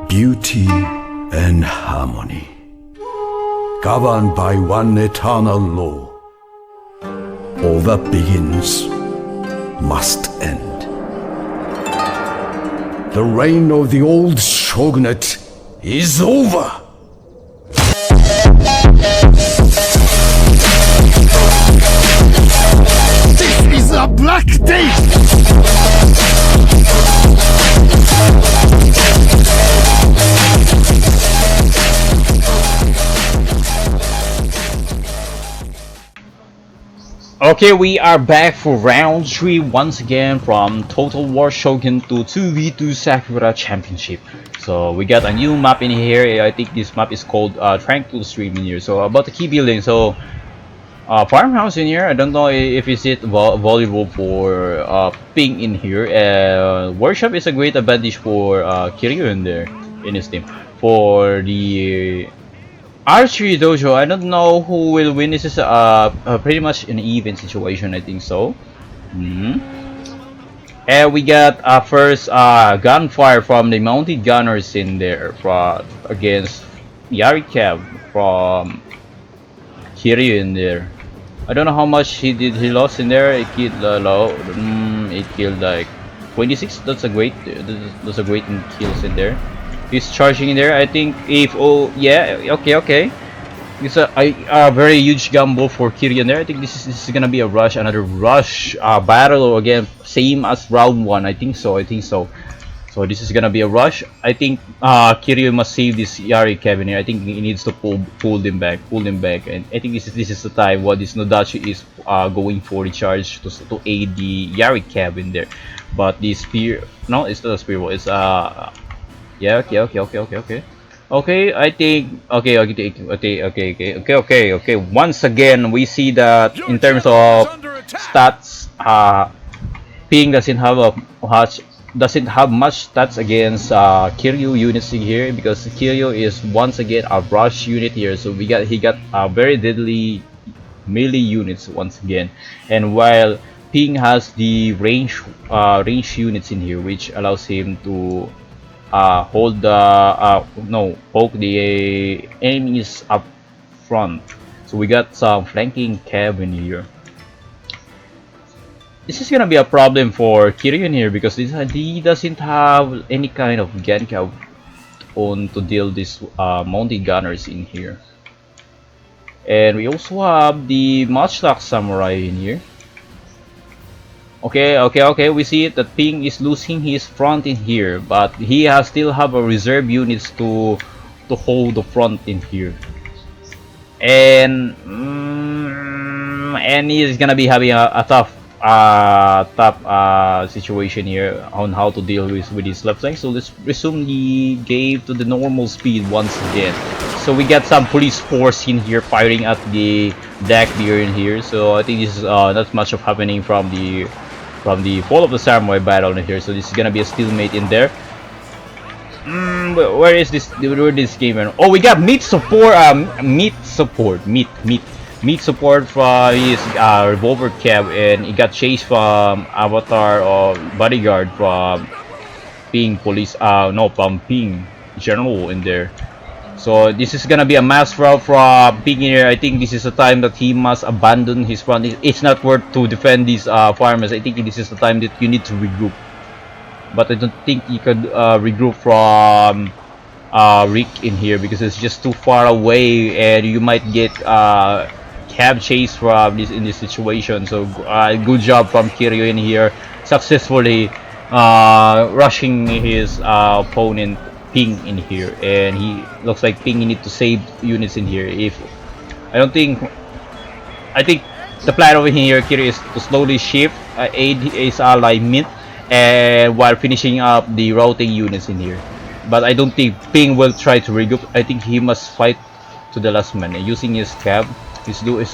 Beauty and harmony, governed by one eternal law. All that begins must end. The reign of the old shogunate is over. This is a black day! Okay, we are back for round 3 once again from Total War Shogun to 2v2 Sakura Championship. So we got a new map in here. I think this map is called Tranquil Stream in here. So about the key building. So farmhouse in here. I don't know if it's valuable for ping in here. Workshop is a great advantage for Kiryu in there in his team. For the Archery Dojo, I don't know who will win. This is pretty much an even situation, I think so. And we got first gunfire from the mounted gunners in there against Yarikav from Kiryu in there. I don't know how much he lost in there. It killed it killed like 26. That's a great kills in there. He's charging in there. I think if okay. It's a very huge gamble for Kiryu in there. I think this is gonna be another rush battle again, same as round 1. I think so. So this is gonna be a rush. I think Kiryu must save this Yari Kevin here. I think he needs to pull them back, and I think this is the time what this Nodachi is going for the charge to aid the Yari Kevin there. But the spear, no, it's not a spear. It's yeah, okay, I think okay. Once again, we see that in terms of stats, Ping doesn't have much stats against Kiryu units in here, because Kiryu is once again a rush unit here. So he got very deadly melee units once again, and while Ping has the range units in here, which allows him to poke the enemies up front. So we got some flanking cav in here. This is gonna be a problem for Kiryu in here, because he doesn't have any kind of Genka on to deal this mounted gunners in here. And we also have the Matchlock Samurai in here. Okay. We see it that Ping is losing his front in here, but he still have a reserve units to hold the front in here, and he is gonna be having a tough situation here on how to deal with his left flank. So let's resume the game to the normal speed once again. So we got some police force in here firing at the deck beer in here. So I think this is not much of happening from the Fall of the Samurai battle in here. So this is gonna be a stalemate in there. Where is this game? Oh, we got meat support from his revolver cab, and he got chased from Avatar or bodyguard from Ping police from Ping general in there. So this is gonna be a mass rout from Ping here. I think this is the time that he must abandon his front. It's not worth to defend these farmers. I think this is the time that you need to regroup. But I don't think you could regroup from Rick in here, because it's just too far away, and you might get cab chase from in this situation. So good job from Kiryu in here, successfully rushing his opponent Ping in here, and he looks like Ping need to save units in here. I think the plan over here, Kiryu, is to slowly shift, aid his ally mid, and while finishing up the routing units in here. But I don't think Ping will try to regroup. I think he must fight to the last man using his cab. He's doing what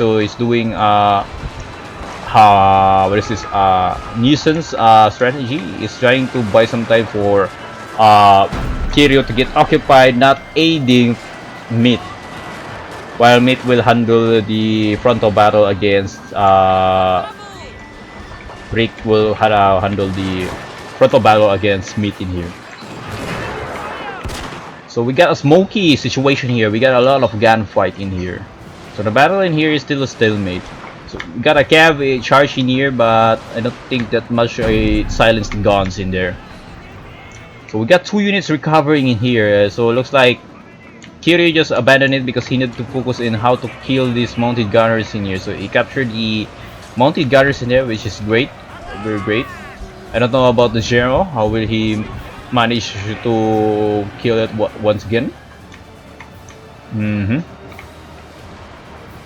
is this nuisance strategy. He's trying to buy some time for Kiryu to get occupied, not aiding Meat, while Meat will handle the frontal battle against Rick will handle the frontal battle against Meat in here. So we got a smoky situation here. We got a lot of gunfight in here. So the battle in here is still a stalemate. So we got a cav charge in here, but I don't think that much silenced guns in there. So we got 2 units recovering in here. So it looks like Kiryu just abandoned it because he needed to focus in how to kill these mounted gunners in here. So he captured the mounted gunners in there, which is great, very great. I don't know about the general. How will he manage to kill it once again?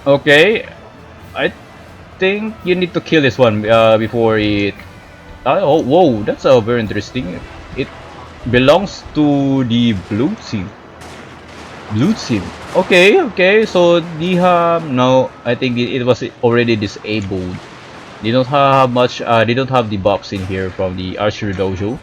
Okay, I think you need to kill this one before it. Oh, whoa, that's very interesting. It belongs to the blue team. Blue team. Okay. So no, I think it was already disabled. They don't have much. They don't have the buffs in here from the archery dojo.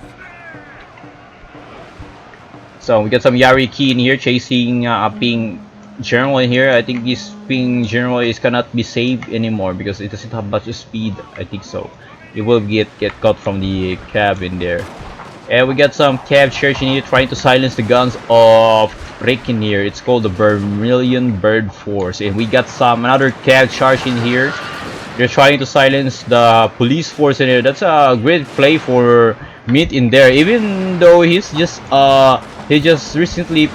So we got some Yari Key in here chasing a ping general in here. I think this ping general is cannot be saved anymore because it doesn't have much speed. I think so. It will get caught from the cab in there. And we got some cab church in here trying to silence the guns of Rick in here. It's called the Vermilion Bird Force. And we got another cab charge in here. They're trying to silence the police force in here. That's a great play for Meat in there. Even though he just recently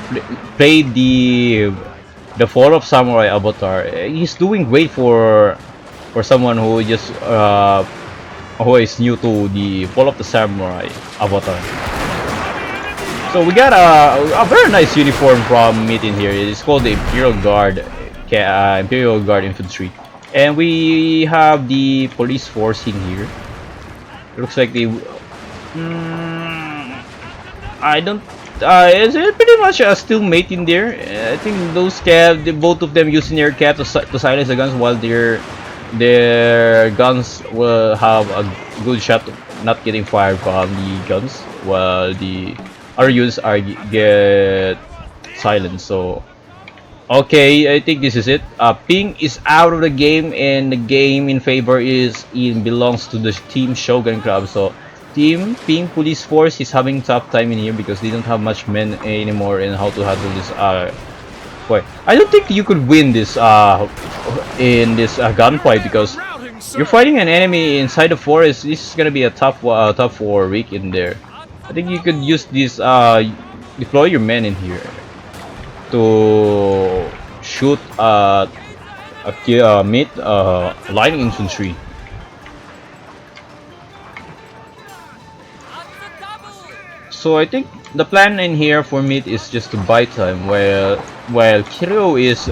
played the Fall of Samurai avatar. He's doing great for someone who just who is new to the Fall of the Samurai avatar. So we got a very nice uniform from Meat in here. It's called the Imperial Guard Infantry, and we have the police force in here. It looks like they. I don't. Is it pretty much a stalemate in there? I think those both of them using their cab to silence the guns, while their guns will have a good shot of not getting fired from the guns, while the other units get silenced. So okay, I think this is it. Ping is out of the game, and the game in favor belongs to the Team Shogun Club. So Team Ping Police Force is having tough time in here because they don't have much men anymore and how to handle this. I don't think you could win this in this gunfight because you're fighting an enemy inside the forest. This is gonna be a tough for Rick in there. I think you could use this deploy your men in here to shoot Meat line infantry. So I think the plan in here for Meat is just to buy time while Kiryu is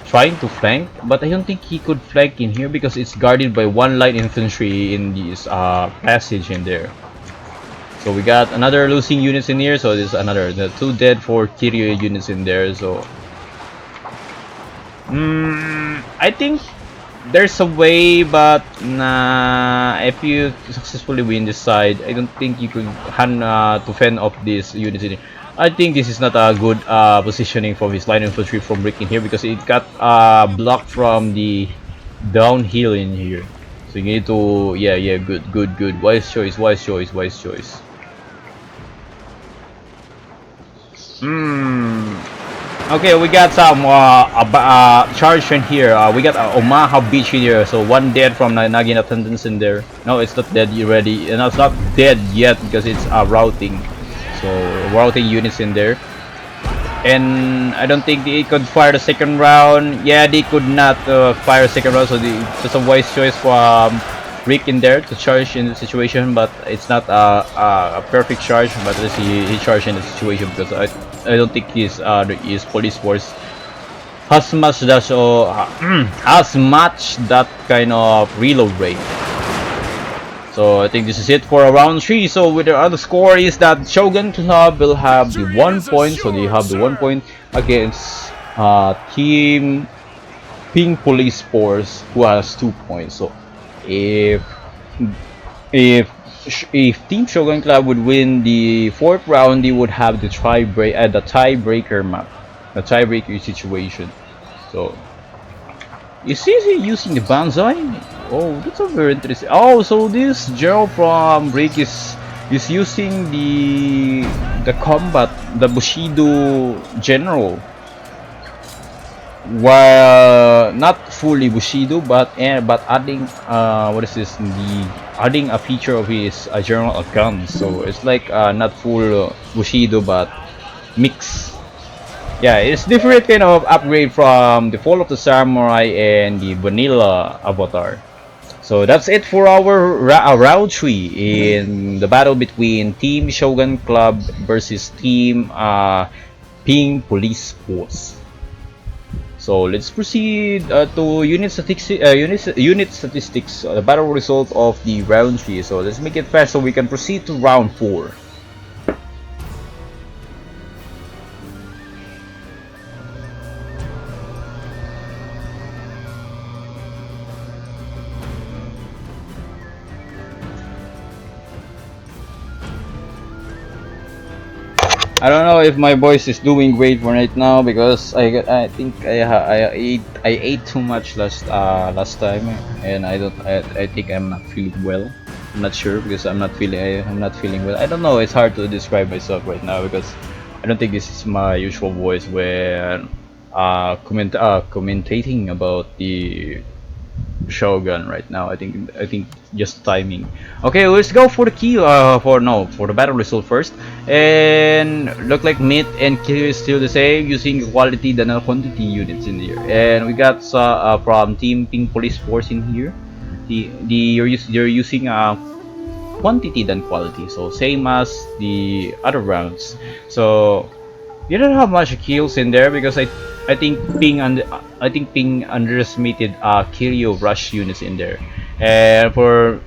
trying to flank, but I don't think he could flank in here because it's guarded by 1 light infantry in this passage in there. So we got another losing units in here, so there's the 2 dead for Kiryu units in there. So I think there's a way, but nah, if you successfully win this side, I don't think you could to fend off this units in here. I think this is not a good positioning for his line infantry from Rick in here because it got blocked from the downhill in here. So you need to good. Wise choice. Okay, we got some charge in here. We got Omaha Beach in here. So 1 dead from Nagin attendance in there. No, it's not dead already. No, it's not dead yet because it's routing. So routing units in there. And I don't think they could fire the second round. Yeah, they could not fire a second round. So just a wise choice from Rick in there to charge in the situation, but it's not a perfect charge. But let's see, he charged in the situation because I don't think his police force has much that kind of reload rate. So I think this is it for round 3. So with the other score is that Shogun Club will have the 1 point. So they have the 1 point against Team Ping Police Force, who has 2 points. So if Team Shogun Club would win the 4th round, they would have the tiebreaker map, the tiebreaker situation. So is he using the banzai? Oh, that's a very interesting. Oh, so this Gerald from Break is using the combat, the Bushido general, while not fully Bushido, but adding what is this? The adding a feature of his general gun. So it's like not full Bushido, but mix. Yeah, it's different kind of upgrade from the Fall of the Samurai and the vanilla avatar. So that's it for our round 3 in the battle between Team Shogun Club versus Team Ping Police Force. So let's proceed to unit statistics, the battle result of the round 3. So let's make it fast so we can proceed to round 4. I don't know if my voice is doing great for right now because I think I ate too much last time, and I think I'm not feeling well. I'm not sure because I'm not feeling well. I don't know. It's hard to describe myself right now because I don't think this is my usual voice when commentating about the Shogun right now. I think just timing. Okay, let's go for the key for the battle result first. And look like Myth and Q is still the same, using quality than quantity units in here. And we got from Team Ping Police Force in here. They're using quantity than quality, so same as the other rounds. So you don't have much kills in there because I think Ping underestimated Kiryu rush units in there. And for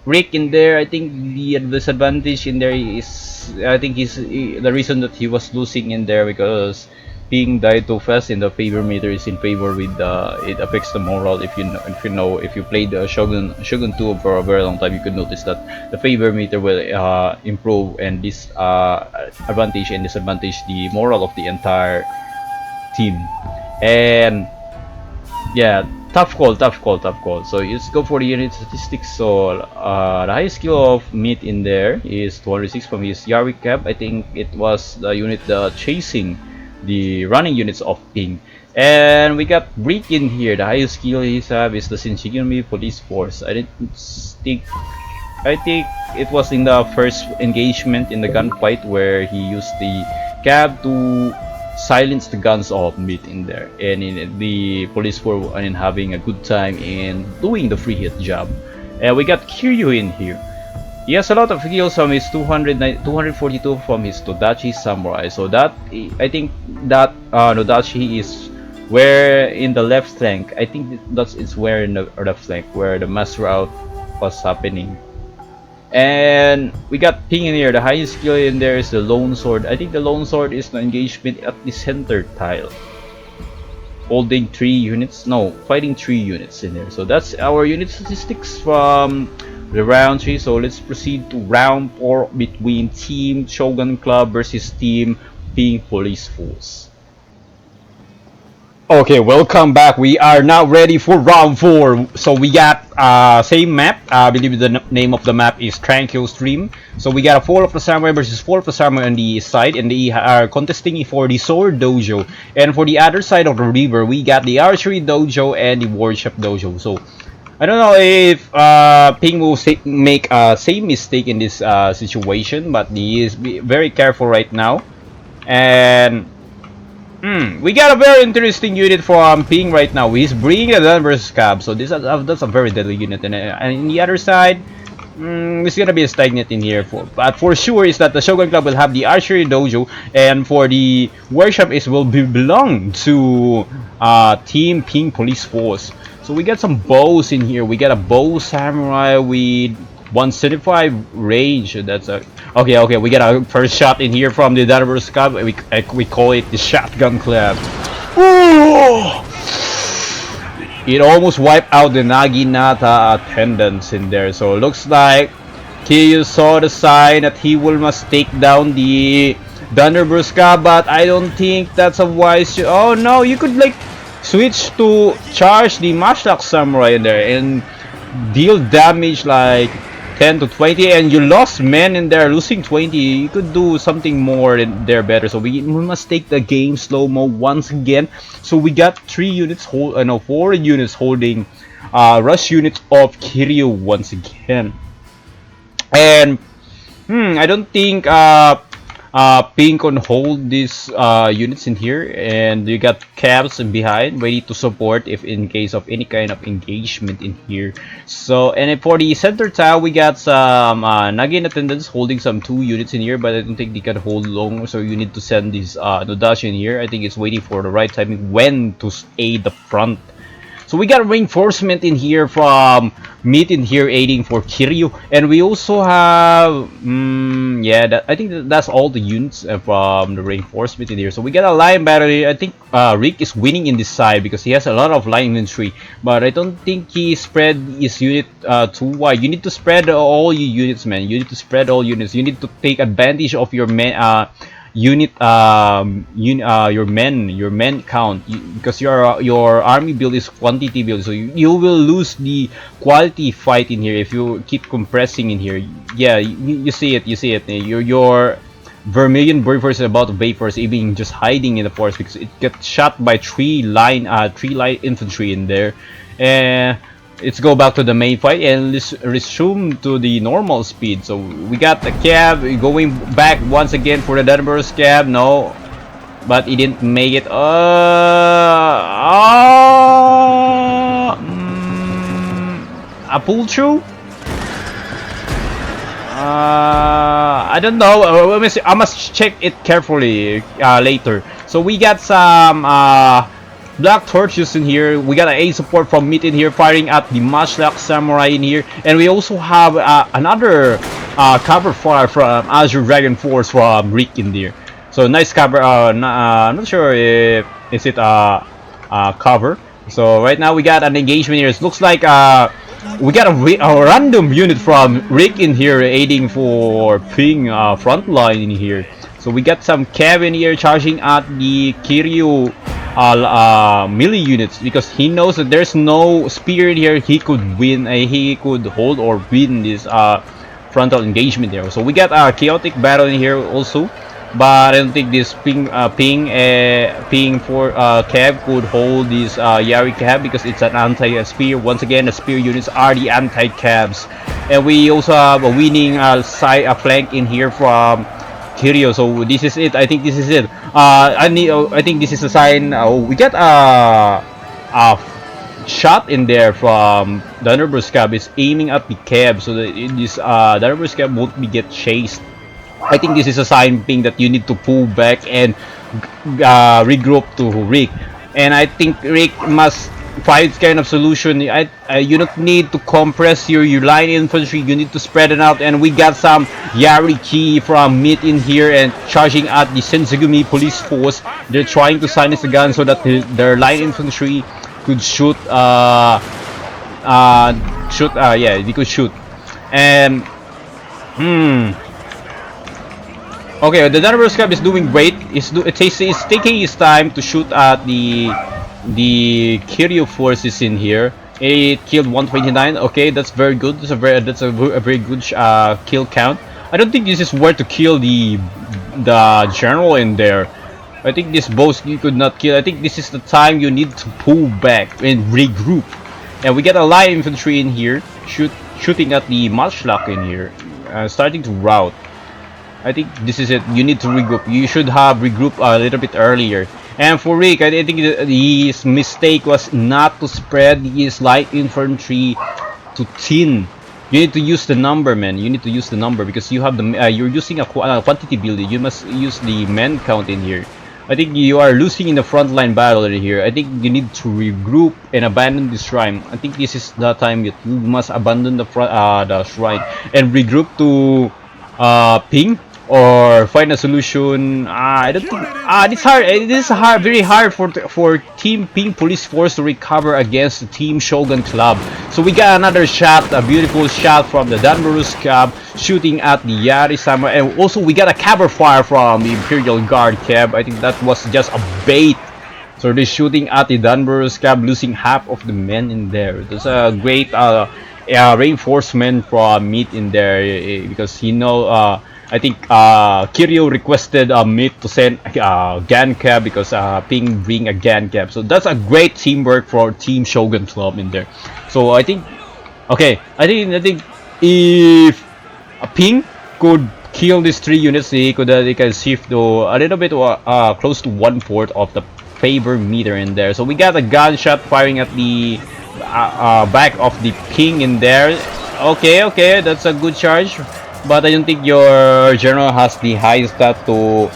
Rick in there, I think the disadvantage in there is, I think the reason that he was losing in there because Ping died too fast and the favor meter is in favor with it affects the morale. If you played Shogun 2 for a very long time, you could notice that the favor meter will improve, and this advantage and disadvantage the morale of the entire team. And yeah, tough call. So let's go for the unit statistics. So the highest skill of Meat in there is 206 from his Yari Cap. I think it was the unit chasing the running units of Ping. And we got Break in here. The highest skill he have is the Shinshigami Police Force. I think it was in the first engagement in the gunfight where he used the cab to silence the guns of Meat in there, and in the police force and having a good time in doing the free hit job. And we got Kiryu in here. He has a lot of kills from his 242 from his Todachi Samurai. So that, I think that Todachi is where in the left flank. I think it's where in the left flank where the mass route was happening. And we got Ping in here. The highest skill in there is the Lone Sword. I think the Lone Sword is the engagement at the center tile. Holding 3 units, no, fighting 3 units in there. So that's our unit statistics from the round 3. So let's proceed to round 4 between Team Shogun Club versus Team Ping Police Force. Okay, welcome back. We are now ready for round 4. So we got same map. I believe the name of the map is Tranquil Stream. So we got a Fall of the Samurai versus Fall of the Samurai on the side, and they are contesting for the Sword Dojo. And for the other side of the river, we got the Archery Dojo and the Worship Dojo. So I don't know if Ping will make same mistake in this situation, but he is very careful right now. And we got a very interesting unit from Ping right now. He's bringing a Danvers Cab, so that's a very deadly unit. And in the other side, it's gonna be a stagnant in here. But for sure is that the Shogun Club will have the Archery Dojo, and for the workshop is will belong to Team Ping Police Force. So we got some bows in here. We got a bow samurai with 175 range. That's a okay. We got a first shot in here from the Danvers Cab. We call it the shotgun clap. Ooh! It almost wiped out the Naginata attendants in there. So it looks like Kiryu saw the sign that he will must take down the Danvers Cab, but I don't think that's a wise. Oh no, you could like switch to charge the Mashlock Samurai in there, and deal damage like 10 to 20, and you lost men in there. Losing 20, you could do something more in there better. So we must take the game slow-mo once again. So we got 3 units no, 4 units holding rush units of Kiryu once again. And I don't think Pink can hold these units in here, and you got cabs behind ready to support if in case of any kind of engagement in here. So, and for the center tower, we got some Nagin attendants holding some 2 units in here, but I don't think they can hold long. So you need to send this Nodashi in here. I think it's waiting for the right timing when to aid the front. So we got reinforcement in here from Meat in here aiding for Kiryu, and we also have yeah, I think that's all the units from the reinforcement in here. So we got a line battery. I think Rick is winning in this side because he has a lot of line infantry, but I don't think he spread his unit too wide. You need to spread all your units, man. You need to spread all units. You need to take advantage of your unit your men count, because your army build is quantity build, so you will lose the quality fight in here if you keep compressing in here. Yeah, you see it, your Vermilion Burfors is about to vapors, even just hiding in the forest because it gets shot by 3 line infantry in there. And let's go back to the main fight and let's resume to the normal speed. So we got the cab going back once again for the Dunbar's cab. No, but he didn't make it. A pull through? I don't know. I must check it carefully later. So we got some black torches in here. We got an A support from Meat in here firing at the Matchlock Samurai in here, and we also have another cover fire from Azure Dragon Force from Rick in there. So nice cover. I'm not sure if is it cover. So right now we got an engagement here. It looks like we got a random unit from Rick in here aiding for Ping front line in here. So we got some cab in here charging at the Kiryu melee units because he knows that there's no spear in here. He could win, he could hold or win this frontal engagement there. So we got a chaotic battle in here also, but I don't think this ping for cab could hold this Yari cab because it's an anti-spear. Once again, the spear units are the anti-cabs, and we also have a winning side flank in here from Kiryu. So this is it. I think this is it. I think this is a sign. We got a shot in there from the Dunbar's cab. Is aiming at the cab so that this Dunbar's cab won't be get chased. I think this is a sign being that you need to pull back and regroup to Rick. And I think Rick must find kind of solution. You don't need to compress your line infantry. You need to spread it out. And we got some Yariki from Meat in here and charging at the Sensegumi police force. They're trying to silence the gun so that their line infantry could shoot. Yeah, they could shoot. And okay, the Dunbar's cab is doing great. It's taking its time to shoot at the Kiryu forces in here. It killed 129. Okay, that's very good. That's a very good kill count. I don't think this is where to kill the general in there. I think this boss you could not kill. I think this is the time you need to pull back and regroup. And we get a light infantry in here shooting at the Matchlock in here, starting to rout. I think this is it. You need to regroup. You should have regrouped a little bit earlier. And for Rick, I think his mistake was not to spread his light infantry to thin. You need to use the number, man. You need to use the number because you have the you're using a quantity building. You must use the men count in here. I think you are losing in the front line battle in here. I think you need to regroup and abandon the shrine. I think this is the time that you must abandon the shrine and regroup to Ping or find a solution. I don't think it's hard. It is very hard for Team Ping Police Force to recover against the Team Shogun Club. So we got another shot, a beautiful shot from the Dunbar's cab shooting at the Yari Samurai, and also we got a cover fire from the Imperial Guard cab. I think that was just a bait. So they're shooting at the Dunbar's cab, losing half of the men in there. That's a great reinforcement from meat in there because I think Kiryu requested meat to send Gan Cab because Ping bring a Gan Cab. So that's a great teamwork for Team Shogun Club in there. So I think okay, I think if Ping could kill these 3 units, they can shift to a little bit close to 1/4 of the favor meter in there. So we got a gunshot firing at the back of the Ping in there. Okay, that's a good charge, but I don't think your general has the highest stat to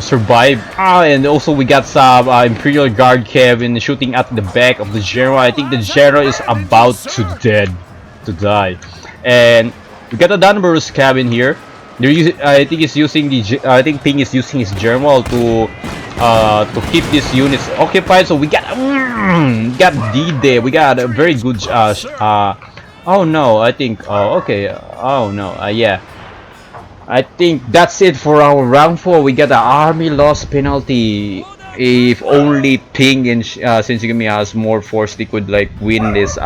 survive. And also we got some Imperial Guard Kevin shooting at the back of the general. I think the general is about to die, and we got a Dunbarus cabin here. I think he's using I think Ping is using his general to keep these units occupied. So we got D-Day. We got a very good oh no, I think okay, oh no, yeah, I think that's it for our round 4. We got the army loss penalty. If only Ping and Shinigami has more force, they could like win this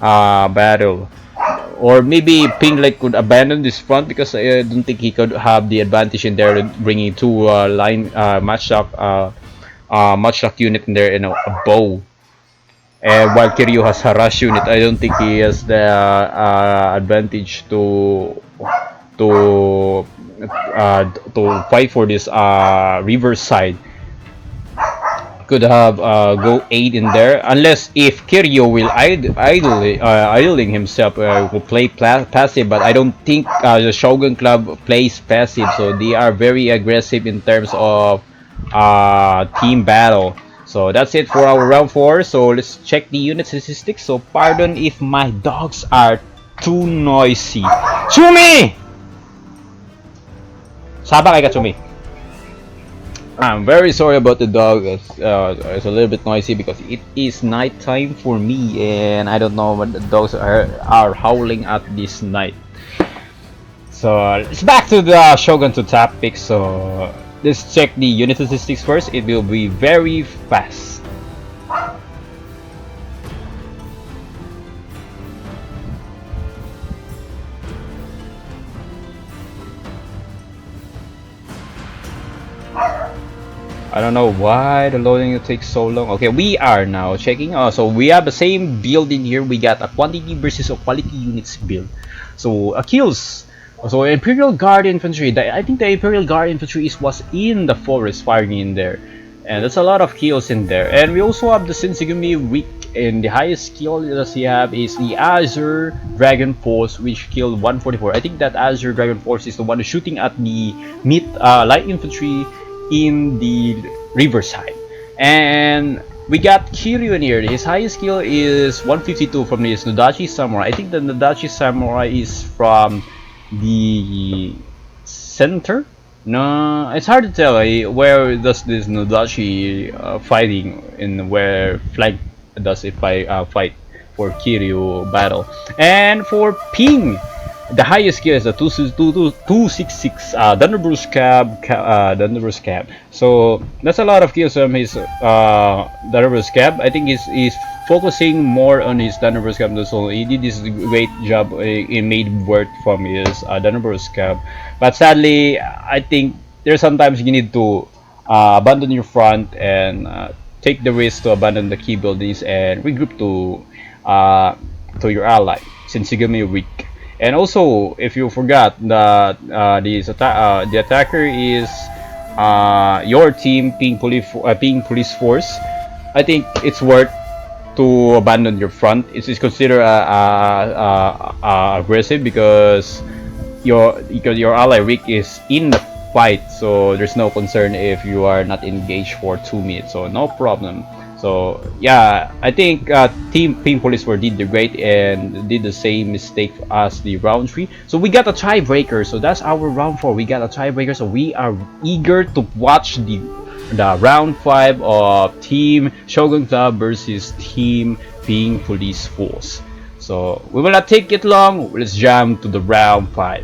battle. Or maybe Ping like could abandon this front because I don't think he could have the advantage in there, bringing 2 line matchlock unit in there and a bow. And while Kiryu has a rush unit, I don't think he has the advantage to fight for this reverse side. Could have go 8 in there, unless if Kiryu will idling himself, will play passive, but I don't think the Shogun Club plays passive, so they are very aggressive in terms of team battle. So that's it for our round 4. So let's check the unit statistics. So pardon if my dogs are too noisy. Chumi! Saba kay ka, Chumi. I'm very sorry about the dog. It's a little bit noisy because it is night time for me, and I don't know what the dogs are howling at this night. So it's back to the Shogun to tap pick. So let's check the unit statistics first. It will be very fast. I don't know why the loading takes so long. Okay, we are now checking. So we have the same build in here. We got a quantity versus a quality units build. So kills. So Imperial Guard Infantry. I think the Imperial Guard Infantry was in the forest firing in there, and that's a lot of kills in there. And we also have the Shinigami Rick, and the highest skill that we have is the Azure Dragon Force, which killed 144. I think that Azure Dragon Force is the one shooting at the light infantry in the riverside. And we got Kiryu in here. His highest skill is 152 from his Nodachi Samurai. I think the Nodachi Samurai is from the center. No, it's hard to tell where does this Nodachi fighting and where flank does it fight for Kiryu battle. And for Ping, the highest skill is a 266 Thunderburst Cab. So that's a lot of kills from his Thunderburst Cab. I think he's focusing more on his Thunderburst Cab. So he did this great job. He made work from his Thunderburst Cab. But sadly, I think there's sometimes you need to abandon your front and take the risk to abandon the key buildings and regroup to your ally, Shinigami Weak. And also, if you forgot that the attacker is your team, Ping Police Force, I think it's worth to abandon your front. It's considered aggressive because your ally Rick is in the fight, so there's no concern if you are not engaged for 2 minutes, so no problem. So yeah, I think Team Ping Police Force did the great and did the same mistake as the round 3. So we got a tiebreaker. So that's our round 4. We got a tiebreaker. So we are eager to watch the round 5 of Team Shogun Club versus Team Ping Police Force. So we will not take it long. Let's jump to the round 5.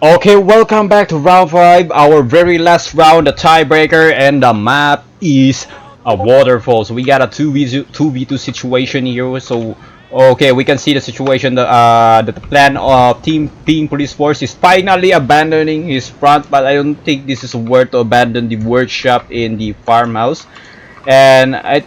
Okay, welcome back to round 5, our very last round, the tiebreaker, and the map is a waterfall. So we got a 2v2 situation here. So okay, we can see the situation that the plan of Team Ping Police Force is finally abandoning his front, but I don't think this is worth to abandon the workshop in the farmhouse. And I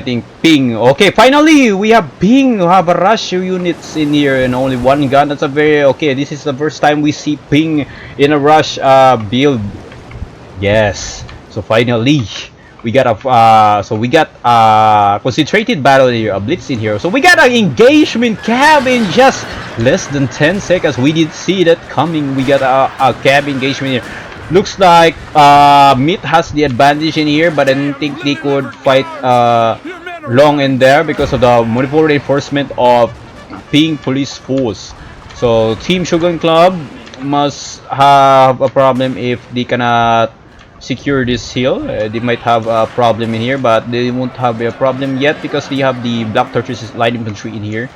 think Ping. Okay, finally we have Ping who have a rush units in here and only one gun. That's a very okay. This is the first time we see Ping in a rush build. Yes. So finally we got a concentrated battle here, a blitz in here. So we got an engagement cab in just less than 10 seconds. We did see that coming. We got a cab engagement here. Looks like Meat has the advantage in here, but I don't think they could fight long in there because of the multiple reinforcement of Ping Police Force. So Team Shogun Club must have a problem if they cannot secure this hill. They might have a problem in here, but they won't have a problem yet because they have the Black Tortoise light infantry in here.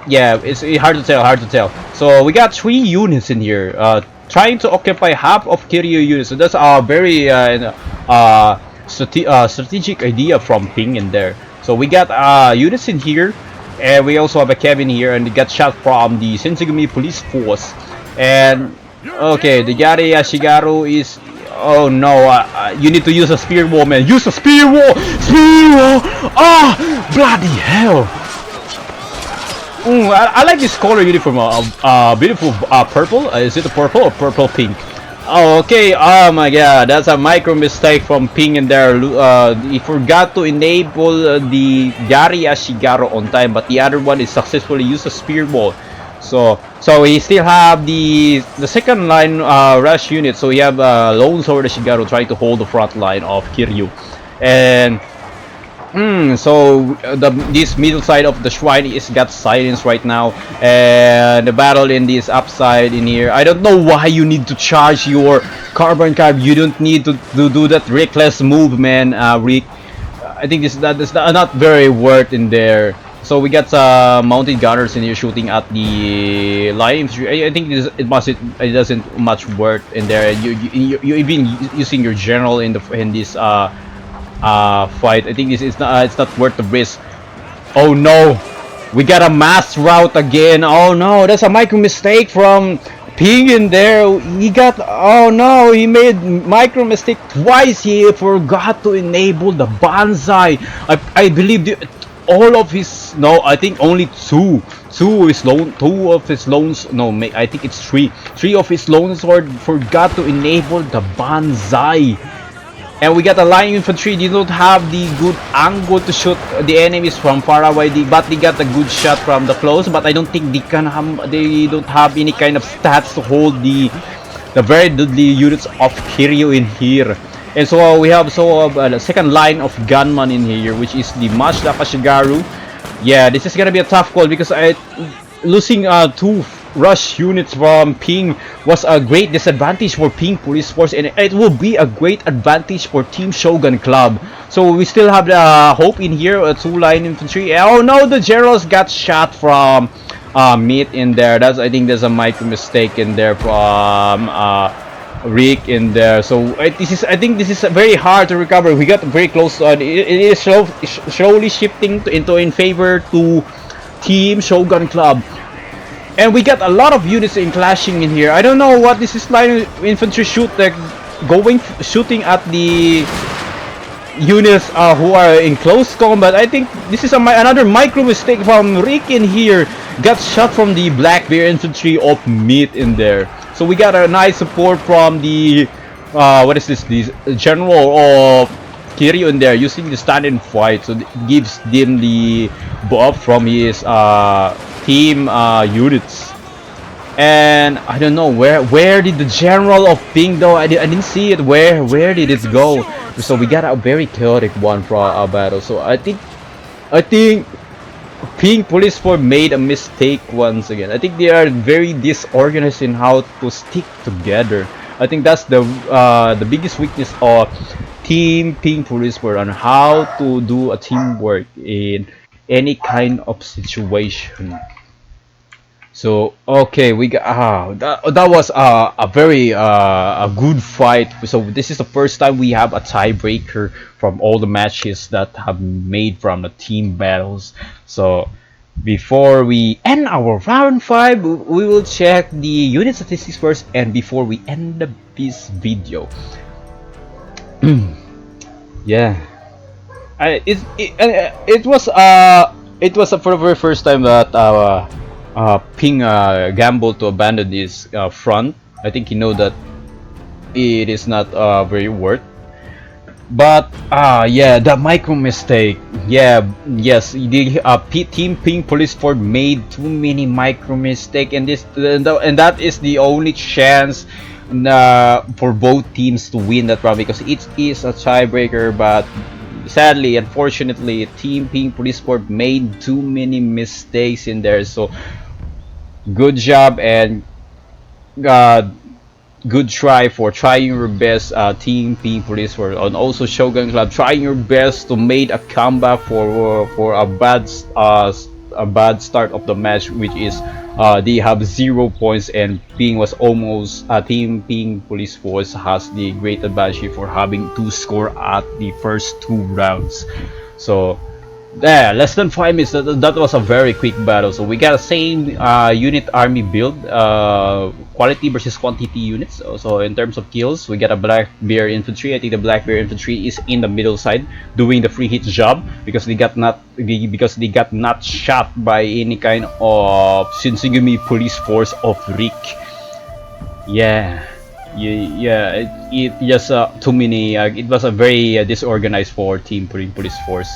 Yeah, it's hard to tell. So we got 3 units in here trying to occupy half of Kiryu units. So that's a very strategic idea from Ping in there. So we got units in here, and we also have a cabin here, and they got shot from the Sensegumi police force. And okay, the Yari Ashigaru is. Oh no, you need to use a spear wall, man. Use a spear wall! Spear wall! Ah! Bloody hell! I like this color uniform, beautiful purple. Is it a purple or purple pink? Oh, okay. Oh my god, that's a micro mistake from Ping in there. He forgot to enable the Yari Ashigaru on time, but the other one is successfully used a spear wall. So we still have the second line rush unit. So we have Lone Sword Ashigaru trying to hold the front line of Kiryu, and so this middle side of the shrine is got silence right now, and the battle in this upside in here. I don't know why you need to charge your carbon carb. You don't need to do that reckless move, man. Rick, I think that is not very worth in there. So we got mounted gunners in here shooting at the line. I think it doesn't much worth in there. You even using your general in this fight. I think this is not it's not worth the risk. Oh no, we got a mass route again. Oh no, that's a micro mistake from Ping in there. He got, oh no, he made micro mistake twice. He forgot to enable the banzai. I believe all of his, no, I think only two of his loans, no, I think it's three of his loans forgot to enable the banzai. And we got a line infantry. They don't have the good angle to shoot the enemies from far away, but they got a good shot from the close. But I don't think they don't have any kind of stats to hold the very deadly units of Kiryu in here. And so we have the second line of gunman in here, which is the Mazda Kashigaru. Yeah, this is gonna be a tough call because losing 2 rush units from Ping was a great disadvantage for Ping Police Force, and it will be a great advantage for Team Shogun Club. So we still have the hope in here, 2 line infantry. Oh no, the generals got shot from Meat in there. I think there's a micro mistake in there from Rick in there. So I think this is very hard to recover. We got very close. It is slowly shifting in favor to Team Shogun Club. And we got a lot of units in clashing in here. I don't know what this is line infantry shooting at the units who are in close combat. I think this is another micro mistake from Rick in here. Got shot from the Black Bear infantry of Meat in there. So we got a nice support from the what is this? The general of Kiryu in there using the stand and fight. So it gives them the buff from his team units. And I don't know where did the general of Ping though? I didn't see it. Where did it go? So we got a very chaotic one for our battle. So I think Ping Police Force made a mistake once again. I think they are very disorganized in how to stick together. I think that's the biggest weakness of Team Ping Police Force on how to do a teamwork in any kind of situation. So okay, we got that was a very a good fight. So this is the first time we have a tiebreaker from all the matches that have made from the team battles. So before we end our round 5, we will check the unit statistics first, and before we end this video. Yeah, it was for the very first time that Ping gambled to abandon his front. I think he know that it is not very worth. But yeah, the micro mistake. Yeah, yes, the Team Ping Police Ford made too many micro mistake, and and that is the only chance for both teams to win that round, because it is a tiebreaker. But sadly, unfortunately, Team Ping Police Ford made too many mistakes in there. So good job, and uh, good try for trying your best, Team P Police for, and also Shogun Club, trying your best to make a comeback for a bad start of the match, which is they have 0 points, and Ping was almost Team Ping Police Force has the great advantage for having to score at the first 2 rounds. So yeah, less than 5 minutes. That was a very quick battle. So we got the same unit army build, quality versus quantity units. So in terms of kills, we got a Black Bear infantry. I think the Black Bear infantry is in the middle side doing the free hit job, because because they got not shot by any kind of Shinsengumi police force of Rick. Yeah. Yeah, it just too many. It was a very disorganized for Team Police Force,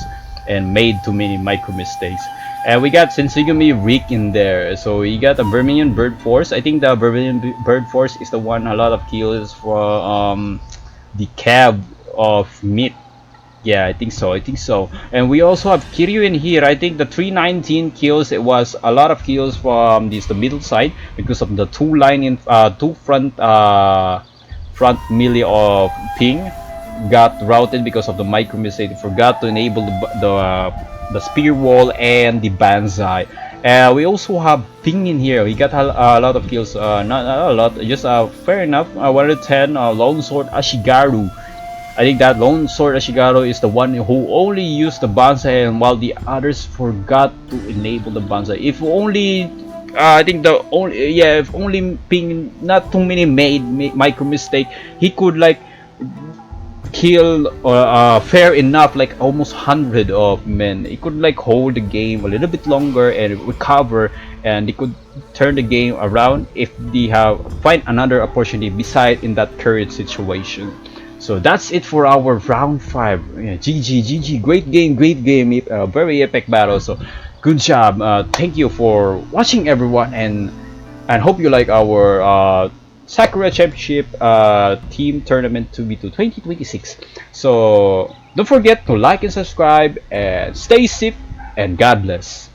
and made too many micro mistakes. And we got Sensigumi Rick in there. So we got a Vermilion Bird Force. I think the Vermilion Bird Force is the one a lot of kills for the cab of meat. Yeah, I think so. I think so. And we also have Kiryu in here. I think the 319 kills. It was a lot of kills from the middle side, because of the two front melee of Ping got routed because of the micro mistake. They forgot to enable the spear wall and the banzai. We also have Ping in here. He got a lot of kills. Not a lot, just fair enough. 110. Lone Sword Ashigaru. I think that Lone Sword Ashigaru is the one who only used the banzai, and while the others forgot to enable the banzai. If only I think the only if only Ping not too many made micro mistake, he could like kill fair enough, like almost 100 of men. He could like hold the game a little bit longer and recover, and they could turn the game around if they have find another opportunity beside in that current situation. So that's it for our round 5. Yeah, GG, great game, very epic battle. So good job. Thank you for watching, everyone, and hope you like our Sakura Championship team tournament 2v2 2026. So don't forget to like and subscribe, and stay safe, and God bless.